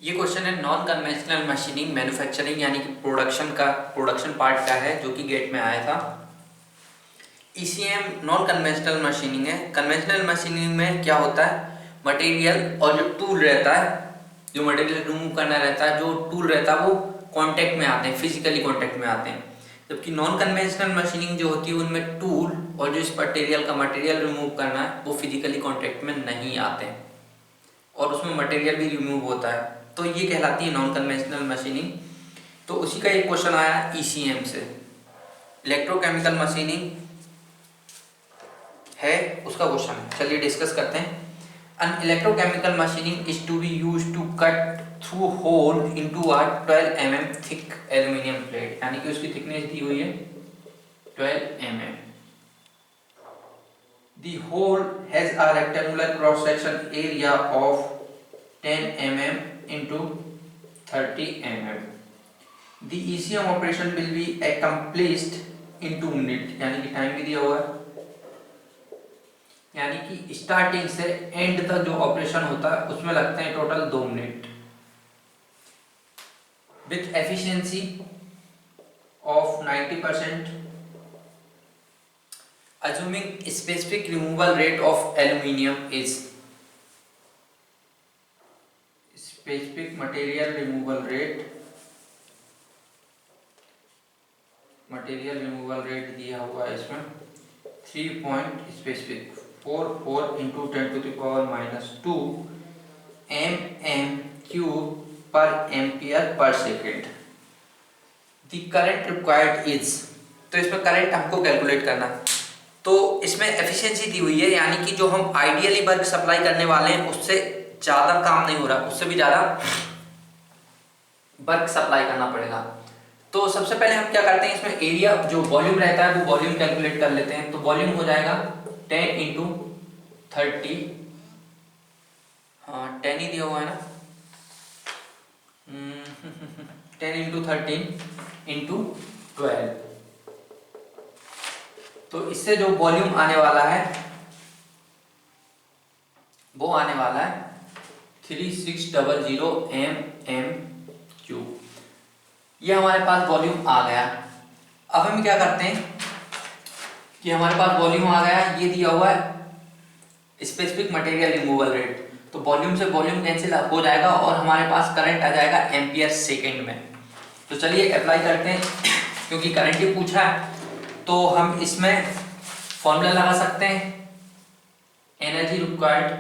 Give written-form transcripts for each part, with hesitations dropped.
ये क्वेश्चन है non conventional machining manufacturing यानी कि प्रोडक्शन पार्ट का है जो कि गेट में आया था। ईसीएम नॉन कन्वेंशनल मशीनिंग है। कन्वेंशनल मशीनिंग में क्या होता है, मटेरियल और जो टूल रहता है, जो मटेरियल रिमूव करना रहता है, जो टूल रहता है वो कांटेक्ट में आते हैं, फिजिकली कांटेक्ट में आते हैं। जबकि नॉन कन्वेंशनल मशीनिंग जो होती है उनमें टूल और जो इस मटेरियल का मटेरियल रिमूव करना है वो फिजिकली कांटेक्ट में नहीं आते हैं और उसमें मटेरियल भी रिमूव होता है, तो ये कहलाती है नॉन कन्वेंशनल मशीनिंग। तो उसी का एक क्वेश्चन आया ईसीएम से। इलेक्ट्रोकेमिकल मशीनिंग है उसका क्वेश्चन है, चलिए डिस्कस करते हैं। An electrochemical machining is to be used to cut through hole into a 12 mm thick aluminium plate, यानी कि उसकी थिकनेस दी हुई है 12 mm। The hole has a rectangular cross section area of 10 mm into 30 mm. The ECM operation will be accomplished in 2 minutes, यानी कि time भी दिया हुआ है, यानी कि स्टार्टिंग से एंड तक जो ऑपरेशन होता है उसमें लगते हैं total 2 minute. With efficiency of 90%, assuming specific removal rate of aluminium is, specific material removal rate दिया हुआ है इसमें 3 पॉइंट स्पेसिफिक 44 इंटू 10⁻⁻² mm³ पर ampere per second. The current required is, तो इसमें करंट हमको कैलकुलेट करना। तो इसमें एफिशिएंसी दी हुई है, यानी कि जो हम आइडियली वर्क सप्लाई करने वाले हैं उससे ज़्यादा काम नहीं हो रहा, उससे भी ज़्यादा वर्क सप्लाई करना पड़ेगा। तो सबसे पहले हम क्या करते हैं, इसमें एरिया जो वॉल्यूम रहता है वो वॉल्यूम कैलकुलेट कर लेते हैं। तो वॉल्यूम हो जाएगा 10 इंटू 30, हाँ 10 ही दिया हुआ है ना, 10 इंटू 13 इंटू 12। तो इससे जो वॉल्यूम आने वाला है वो आने वाला है 3600 mm³। ये हमारे पास वॉल्यूम आ गया। अब हम क्या करते हैं कि हमारे पास वॉल्यूम आ गया, ये दिया हुआ है स्पेसिफिक मटेरियल रिमूवल रेट, तो वॉल्यूम से वॉल्यूम कैंसिल हो जाएगा और हमारे पास करंट आ जाएगा एम्पियर सेकेंड में। तो चलिए अप्लाई करते हैं, क्योंकि करंट ही पूछा है तो हम इसमें फॉर्मूला लगा सकते हैं। Energy required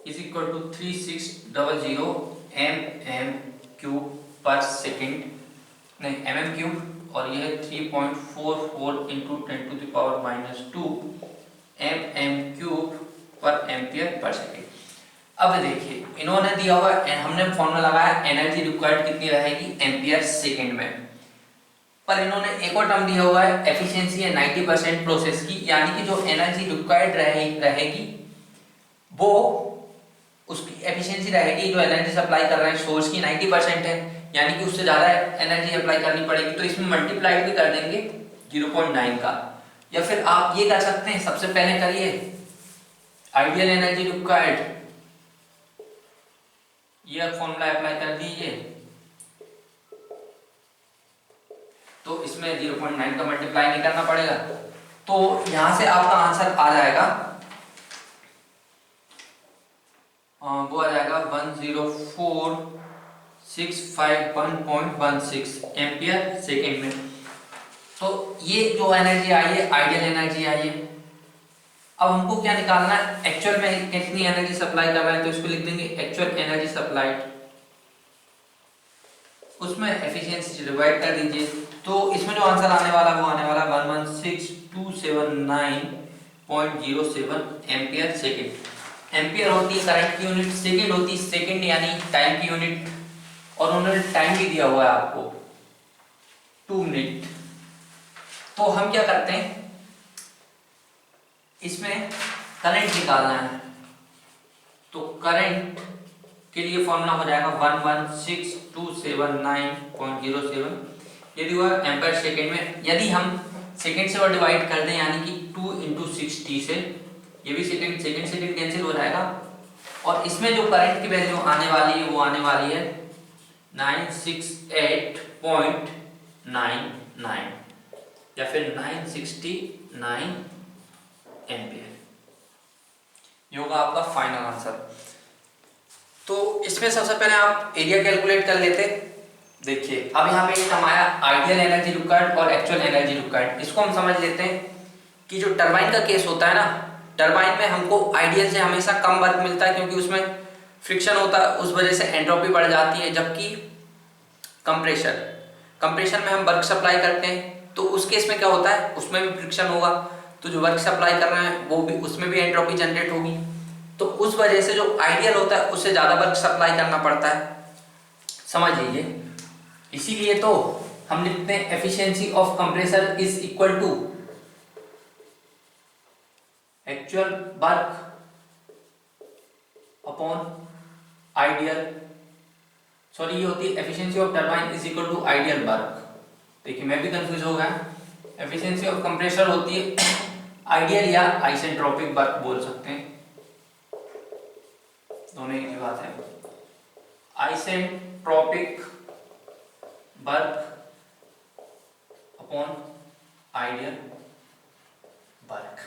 is equal to 3600 mm³ पर सेकेंड, नहीं mm³, और यह 3.44 इंटू 10⁻⁻² mm³ पर एम्पियर पर सेकेंड। अब देखिए इन्होंने दिया हुआ है, हमने फॉर्मूला लगाया एनर्जी रिक्वायर्ड कितनी रहेगी एम्पियर सेकेंड में, पर इन्होंने एक और टर्म दिया हुआ है एफिशिएंसी है 90% प्रोसेस की, यानी कि जो एनर्जी रिक्वायर्ड रहेगी वो उसकी एफिशिएंसी रहेगी, जो एनर्जी सप्लाई कर रहे हैं सोर्स की 90% है, यानी कि उससे ज़्यादा एनर्जी अप्लाई करनी पड़ेगी। तो इसमें मल्टीप्लाइड भी कर देंगे 0.9 का, या फिर आप ये कर सकते हैं, सबसे पहले करिए आइडियल एनर्जी रिक्वायर्ड, ये फॉर्मूला अप्लाई कर दीजिए, तो इसमें 0.9 का मल्टीप्लाई नहीं करना पड़ेगा, तो यहां से आपका आंसर आ जाएगा, वो आ जाएगा 104,651.16 एम्पियर सेकेंड में। तो ये जो एनर्जी आई है आइडियल एनर्जी आई है। अब हमको क्या निकालना है, एक्चुअल में कितनी एनर्जी सप्लाई कर रहे हैं, तो इसको लिख देंगे एक्चुअल एनर्जी सप्लाइड, उसमें एफिशिएंसी से डिवाइड कर दीजिए। तो इसमें जो आंसर आने वाला वो आने वाला 116,279.07 एम्पियर सेकेंड। एम्पियर होती है करंट की यूनिट, सेकेंड होती है सेकेंड यानी टाइम की यूनिट, और उन्होंने टाइम भी दिया हुआ है आपको 2 मिनट। तो हम क्या करते हैं, इसमें करंट निकालना है, तो करंट के लिए फॉर्मूला हो जाएगा 116,279.07, यदि वह एम्पियर सेकेंड में, यदि हम सेकेंड से डिवाइड कर दें यानी कि 2 इंटू 60 से, ये भी सेकंड सेकंड कैंसिल हो जाएगा, और इसमें जो करंट की वैल्यू आने वाली है वो आने वाली है 968.99 या फिर 969 एम्पियर। ये होगा आपका फाइनल आंसर। तो इसमें सबसे पहले आप एरिया कैलकुलेट कर लेते। देखिए अब यहाँ पे एक हमारा आइडियल एनर्जी रिक्वायर्ड और एक्चुअल एनर्जी रिक्वायर्ड, इसको हम समझ लेते हैं कि जो टरबाइन का केस होता है ना, टरबाइन में हमको आइडियल से हमेशा कम वर्क मिलता है क्योंकि उसमें फ्रिक्शन होता है, उस वजह से एंट्रोपी बढ़ जाती है। जबकि कंप्रेशर में हम वर्क सप्लाई करते हैं तो उस केस में क्या होता है, उसमें भी फ्रिक्शन होगा, तो जो वर्क सप्लाई कर रहे हैं वो भी, उसमें भी एंट्रोपी जनरेट होगी। तो उस वजह से जो आइडियल होता है उससे ज़्यादा वर्क सप्लाई करना पड़ता है, समझ लीजिए। इसीलिए तो हम लिखते हैं efficiency of compressor is equal to actual work upon ideal, sorry ये होती है efficiency of turbine is equal to ideal work. देखिए मैं भी कंफ्यूज हो गया, एफिशिएंसी ऑफ कंप्रेसर होती है आइडियल या आइसेंट्रोपिक वर्क बोल सकते हैं, दोनों एक ही बात है। Isentropic work upon ideal work.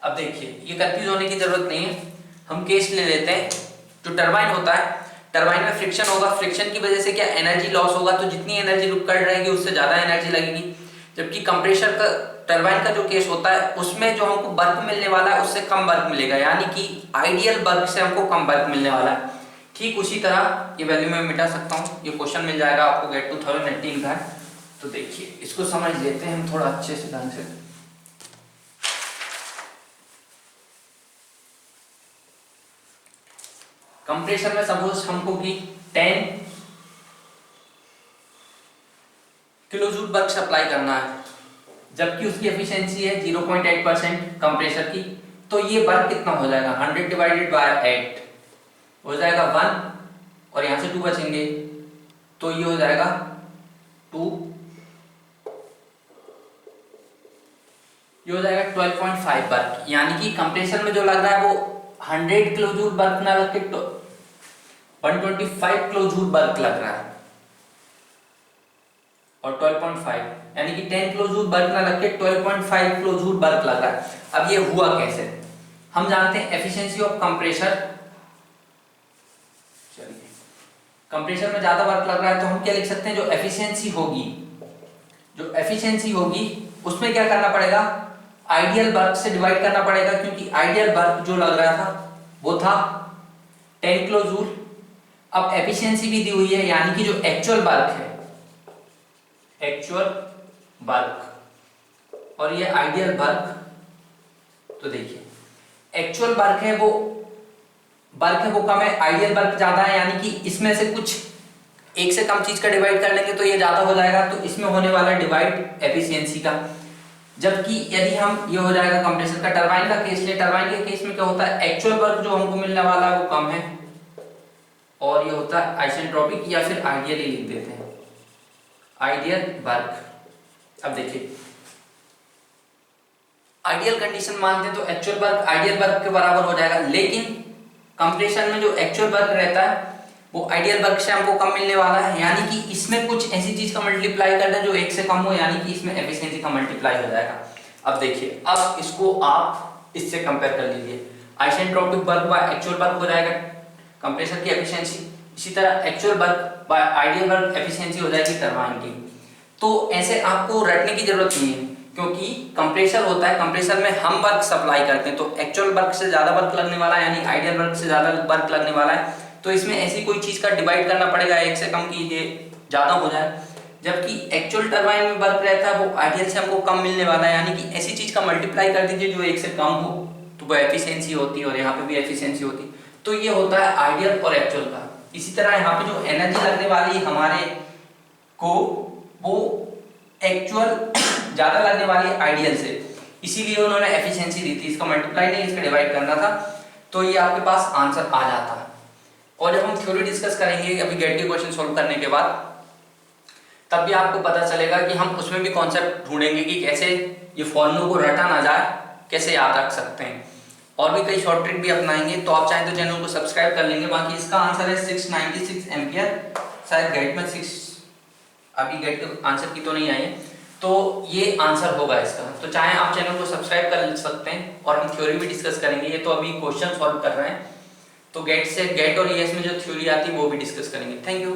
अब देखिए ये कंफ्यूज होने की जरूरत नहीं है, हम केस ले लेते हैं। जो टरबाइन होता है, टरबाइन में फ्रिक्शन होगा, फ्रिक्शन की वजह से क्या एनर्जी लॉस होगा, तो जितनी एनर्जी रिक्वायर्ड रहेगी उससे ज्यादा एनर्जी लगेगी। जबकि कंप्रेसर का, टरबाइन का जो केस होता है उसमें जो हमको वर्क मिलने वाला है उससे कम वर्क मिलेगा, यानी कि आइडियल वर्क से हमको कम वर्क मिलने वाला है। ठीक उसी तरह ये वैल्यू मैं मिटा सकता हूँ, ये क्वेश्चन मिल जाएगा आपको गेट 2018 का है। तो देखिए इसको समझ लेते हैं हम थोड़ा अच्छे से ढंग से। कंप्रेसर में सपोज हमको कि 10 किलोजूल वर्क सप्लाई करना है, जबकि उसकी एफिशिएंसी है 0.8% कंप्रेसर की, तो ये वर्क कितना हो जाएगा, 100 डिवाइडेड बाय 8 हो जाएगा 1, और यहां से 2 बचेंगे तो ये हो जाएगा 2, ये हो जाएगा 12.5 वर्क। यानी कि कंप्रेसर में जो लग रहा है वो 100 किलोजूल वर्क ना लग के 125 किलोजूल वर्क लग रहा है, और 12.5 यानी कि 10 किलोजूल वर्क ना लग के 12.5 किलोजूल वर्क लग रहा है। अब ये हुआ कैसे, हम जानते हैं एफिशिएंसी ऑफ कंप्रेसर, चलिए कंप्रेसर में ज्यादा वर्क लग रहा है तो हम क्या लिख सकते हैं, जो एफिशिएंसी होगी उसमें क्या करना पड़ेगा, आइडियल वर्क से डिवाइड करना पड़ेगा, क्योंकि आइडियल वर्क जो लग रहा था वो था 10 किलोजूल। अब एफिशिएंसी भी दी हुई है, यानी कि जो एक्चुअल वर्क है, एक्चुअल वर्क और ये आइडियल वर्क, तो देखिए एक्चुअल वर्क है वो कम है, आइडियल वर्क ज्यादा है, यानी कि इसमें से कुछ एक से कम चीज का डिवाइड कर लेंगे तो ये ज्यादा हो जाएगा, तो इसमें होने वाला डिवाइड एफिशिएंसी का। जबकि यदि हम ये हो जाएगा कंप्रेसर का, टरबाइन का केस ले, टरबाइन के केस में क्या होता है, एक्चुअल वर्क जो हमको मिलने वाला है वो कम है, और ये होता है आइसेंट्रोपिक या फिर आइडियल ही लिख देते हैं, आइडियल वर्क। अब देखिए आइडियल कंडीशन मानते हैं तो एक्चुअल वर्क आइडियल वर्क के बराबर हो जाएगा, लेकिन कंप्रेसर में जो एक्चुअल वर्क रहता है वो आइडियल वर्क से हमको कम मिलने वाला है, यानी कि इसमें कुछ ऐसी चीज का मल्टीप्लाई कर दें जो एक से कम हो, यानी कि इसमें एफिशिएंसी का मल्टीप्लाई हो जाएगा। अब देखिए अब इसको आप इससे कंपेयर कर लीजिए, isentropic work by actual work हो जाएगा कंप्रेसर की एफिशिएंसी, इसी तरह actual work by ideal work efficiency हो जाएगी टरबाइन की। तो ऐसे आपको रटने की जरूरत नहीं है, क्योंकि कंप्रेसर होता है, कंप्रेसर में हम वर्क सप्लाई करते हैं, तो एक्चुअल वर्क से ज्यादा वर्क लगने वाला है, यानी आइडियल वर्क से ज्यादा वर्क लगने वाला है, तो इसमें ऐसी कोई चीज का डिवाइड करना पड़ेगा एक से कम की ये ज्यादा हो जाए। जबकि एक्चुअल टरबाइन में वर्क रहता है वो आइडियल से हमको कम मिलने वाला है, यानी कि ऐसी चीज का मल्टीप्लाई कर दीजिए जो एक से कम हो, तो वो एफिशिएंसी होती है, और यहाँ पे भी एफिशिएंसी होती है। तो ये होता है आइडियल और एक्चुअल का। इसी तरह यहाँ पे जो एनर्जी लगने वाली है हमारे को, वो एक्चुअल ज्यादा लगने वाली है आइडियल से, इसीलिए उन्होंने एफिशिएंसी दी थी, इसका मल्टीप्लाई नहीं इसका डिवाइड करना था, तो ये आपके पास आंसर आ जाता है। और जब हम थ्योरी डिस्कस करेंगे अभी गेट के क्वेश्चन सोल्व करने के बाद, तब भी आपको पता चलेगा कि हम उसमें भी कॉन्सेप्ट ढूंढेंगे कि कैसे ये फॉर्मूलों को रटा ना जाए, कैसे याद रख सकते हैं। और भी कई शॉर्ट ट्रिक भी अपनाएंगे, तो आप चाहें तो चैनल को सब्सक्राइब कर लेंगे। बाकी इसका आंसर है 696 एम्पियर। शायद गेट में 6 अभी गेट आंसर की तो नहीं आई है, तो ये आंसर होगा इसका। तो चाहे आप चैनल को सब्सक्राइब कर सकते हैं और हम थ्योरी भी डिस्कस करेंगे। ये तो अभी क्वेश्चन सॉल्व कर रहे हैं, तो गेट और ईएस में जो थ्योरी आती है वो भी डिस्कस करेंगे। Thank you.